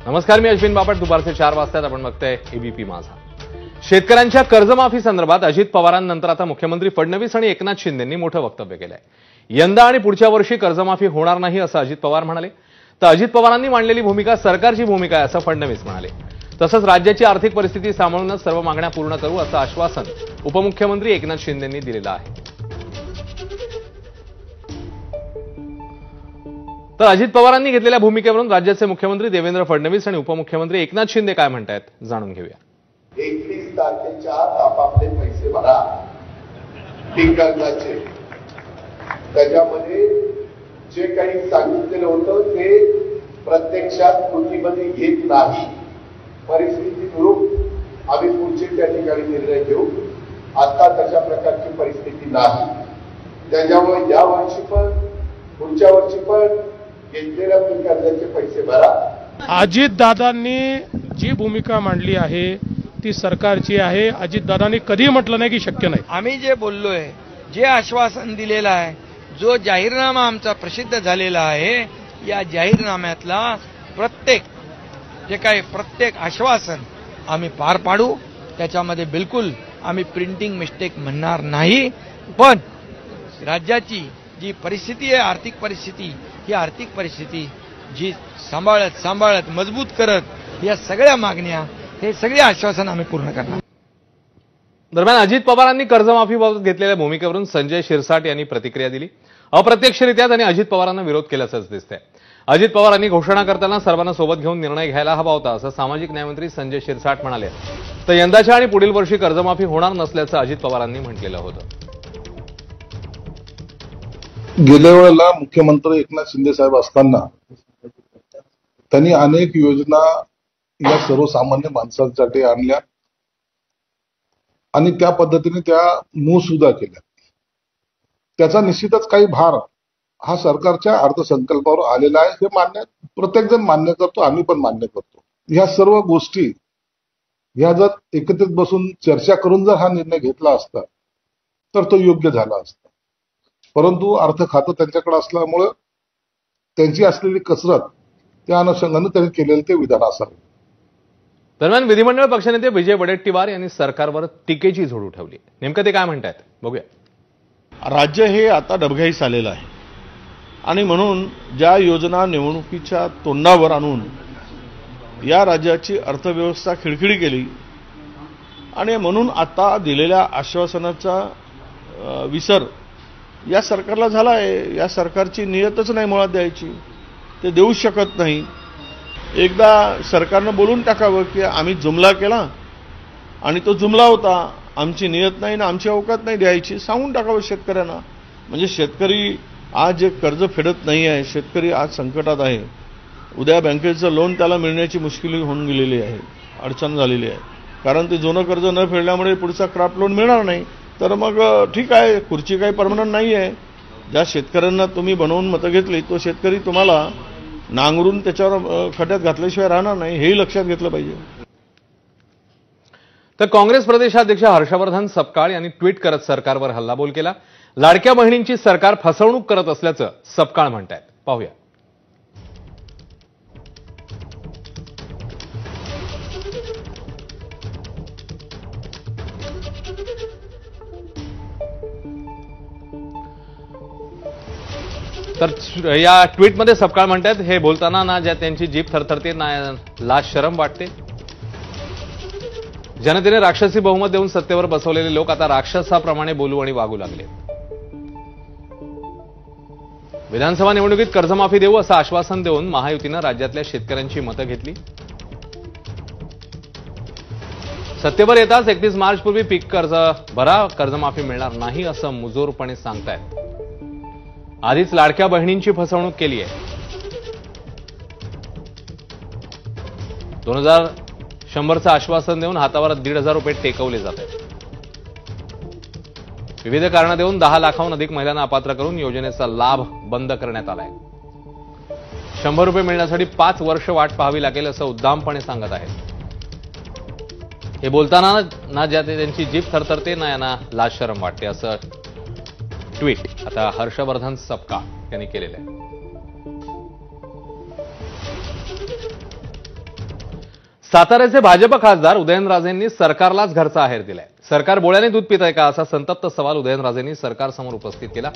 नमस्कार, मी अश्विन बापट. दुपारचे 4 वाजता आपण बघताय एबीपी माझा. शेतकऱ्यांच्या कर्जमाफी संदर्भात अजित पवारांनंतर आता मुख्यमंत्री फडणवीस आणि एकनाथ शिंदेंनी मोठं वक्तव्य केलंय. यंदा आणि पुढच्या वर्षी कर्जमाफी होणार नाही असं अजित पवार म्हणाले. तर अजित पवारांनी मांडलेली भूमिका सरकारची भूमिका आहे असं फडणवीस म्हणाले. तसंच राज्याची आर्थिक परिस्थिती सांभाळूनच सर्व मागण्या पूर्ण करू असं आश्वासन उपमुख्यमंत्री एकनाथ शिंदेंनी दिलेलं आहे. तर अजित पवारांनी घेतलेल्या भूमिकेवरून राज्याचे मुख्यमंत्री देवेंद्र फडणवीस आणि उपमुख्यमंत्री एकनाथ शिंदे काय म्हणतायत जाणून घेऊया. 31 तारखेच्या आत आपापले पैसे भरा पीक कर्जाचे. त्याच्यामध्ये जे काही सांगितलेलं होतं ते प्रत्यक्षात कृतीमध्ये येत नाही. परिस्थितीनुरूप आम्ही पुढचे त्या ठिकाणी निर्णय घेऊ. आता तशा प्रकारची परिस्थिती नाही. त्याच्यामुळे या वर्षी पण पुढच्या वर्षी पण घेतलेल्या पीक कर्जाचे पैसे भरा. अजितदादांनी जी भूमिका मांडली आहे ती सरकारची आहे. अजितदादांनी कधी म्हटलं नाही की शक्य नाही. आम्ही जे बोललोय, जे आश्वासन दिलेलं आहे, जो जाहीरनामा आमचा प्रसिद्ध झालेला आहे, या जाहीरनाम्यातला प्रत्येक आश्वासन आम्ही पार पाडू. त्याच्यामध्ये बिलकुल आम्ही प्रिंटिंग मिस्टेक म्हणणार नाही. पण राज्याची जी परिस्थिती आहे, आर्थिक परिस्थिती, ही आर्थिक परिस्थिती जी सांभाळत मजबूत करत या सगळ्या मागण्या, हे सगळे आश्वासन आम्ही पूर्ण करणार. दरम्यान अजित पवारांनी कर्जमाफीबाबत घेतलेल्या भूमिकेवरून संजय शिरसाट यांनी प्रतिक्रिया दिली. अप्रत्यक्षरित्या त्यांनी अजित पवारांना विरोध केल्याचंच दिसतंय. अजित पवारांनी घोषणा करताना सर्वांना सोबत घेऊन निर्णय घ्यायला हवा होता असं सामाजिक न्यायमंत्री संजय शिरसाट म्हणाले. तर यंदाच्या आणि पुढील वर्षी कर्जमाफी होणार नसल्याचं अजित पवारांनी म्हटलेलं होतं. गेल्या वेळेला मुख्यमंत्री एकनाथ शिंदे साहेब असताना त्यांनी अनेक योजना या सर्वसामान्य माणसांसाठी आणल्या आणि त्या पद्धतीने त्या मूळ सुद्धा केल्या. त्याचा निश्चितच काही भार हा सरकारच्या अर्थसंकल्पावर आलेला आहे. हे प्रत्येक जण मान्य करतो, आम्ही पण मान्य करतो. ह्या सर्व गोष्टी ह्या जर एकत्रित बसून चर्चा करून जर हा निर्णय घेतला असता तर तो योग्य झाला असता. परंतु अर्थ खातं त्यांच्याकडे असल्यामुळे त्यांची असलेली कसरत त्या अनुषंगाने त्यांनी केलेलं ते विधान असावे. दरम्यान विधिमंडळ पक्षनेते विजय वडेट्टीवार यांनी सरकारवर टीकेची झोड उठवली. नेमकं ते काय म्हणतायत बघूया. राज्य हे आता डबघाईस आलेलं आहे आणि म्हणून ज्या योजना निवडणुकीच्या तोंडावर आणून या राज्याची अर्थव्यवस्था खिळखिळी केली आणि म्हणून आता दिलेल्या आश्वासनाचा विसर या सरकारला झाला आहे. या सरकारची नियतच नाही मुळात द्यायची. ते देऊ शकत नाही. एकदा सरकारनं बोलून टाकावं की आम्ही जुमला केला आणि तो जुमला होता, आमची नियत नाही ना आमची अवकात नाही द्यायची, सांगून टाकावं शेतकऱ्यांना. म्हणजे शेतकरी आज जे कर्ज फेडत नाही आहे, शेतकरी आज संकटात आहे. उद्या बँकेचं लोन त्याला मिळण्याची मुश्किल होऊन गेलेली आहे, अडचण झालेली आहे. कारण ते जुनं कर्ज न फेडल्यामुळे पुढचा क्रॉप लोन मिळणार नाही. तर मग ठीक आहे, खुर्ची काही परमनंट नाही आहे. ज्या शेतकऱ्यांना तुम्ही बनवून मतं घेतली तो शेतकरी तुम्हाला नांगरून त्याच्यावर खड्यात घातल्याशिवाय राहणार नाही, हेही लक्षात घेतलं पाहिजे. तर काँग्रेस प्रदेशाध्यक्ष हर्षवर्धन सपकाळ यांनी ट्विट करत सरकारवर हल्लाबोल केला. लाडक्या बहिणींची सरकार फसवणूक करत असल्याचं सपकाळ म्हणतायत. पाहूया. तर या ट्विटमध्ये सपकाळ म्हणतात, हे बोलताना ना ज्या त्यांची जीभ थरथरते ना लाज शरम वाटते. जनतेने राक्षसी बहुमत देऊन सत्तेवर बसवलेले लोक आता राक्षसाप्रमाणे बोलू आणि वागू लागले. विधानसभा निवडणुकीत कर्जमाफी देऊ असं आश्वासन देऊन महायुतीनं राज्यातल्या शेतकऱ्यांची मतं घेतली. सत्तेवर येताच 31 मार्चपूर्वी पीक कर्ज भरा, कर्जमाफी मिळणार नाही असं मुजोरपणे सांगतायत. आधीच लाडक्या बहिणींची फसवणूक केली आहे. 2100चं आश्वासन देऊन हातावर 1,500 रुपये टेकवले जात आहेत. विविध कारणं देऊन 10 लाखाहून अधिक महिलांना अपात्र करून योजनेचा लाभ बंद करण्यात आलाय. 100 रुपये मिळण्यासाठी 5 वर्ष वाट पाहावी लागेल असं उद्दामपणे सांगत आहेत. हे बोलताना ना ज्या त्यांची जीभ थरथरते ना यांना लाज शरम वाटते असं ट्विट आता हर्षवर्धन सपकाळ यांनी केलेलं आहे. साताऱ्याचे भाजप खासदार उदयनराजेंनी सरकारलाच घरचा आहेर दिलाय. सरकार बोळ्याने दूध पितंय का असा संतप्त सवाल उदयनराजेंनी सरकारसमोर उपस्थित केला.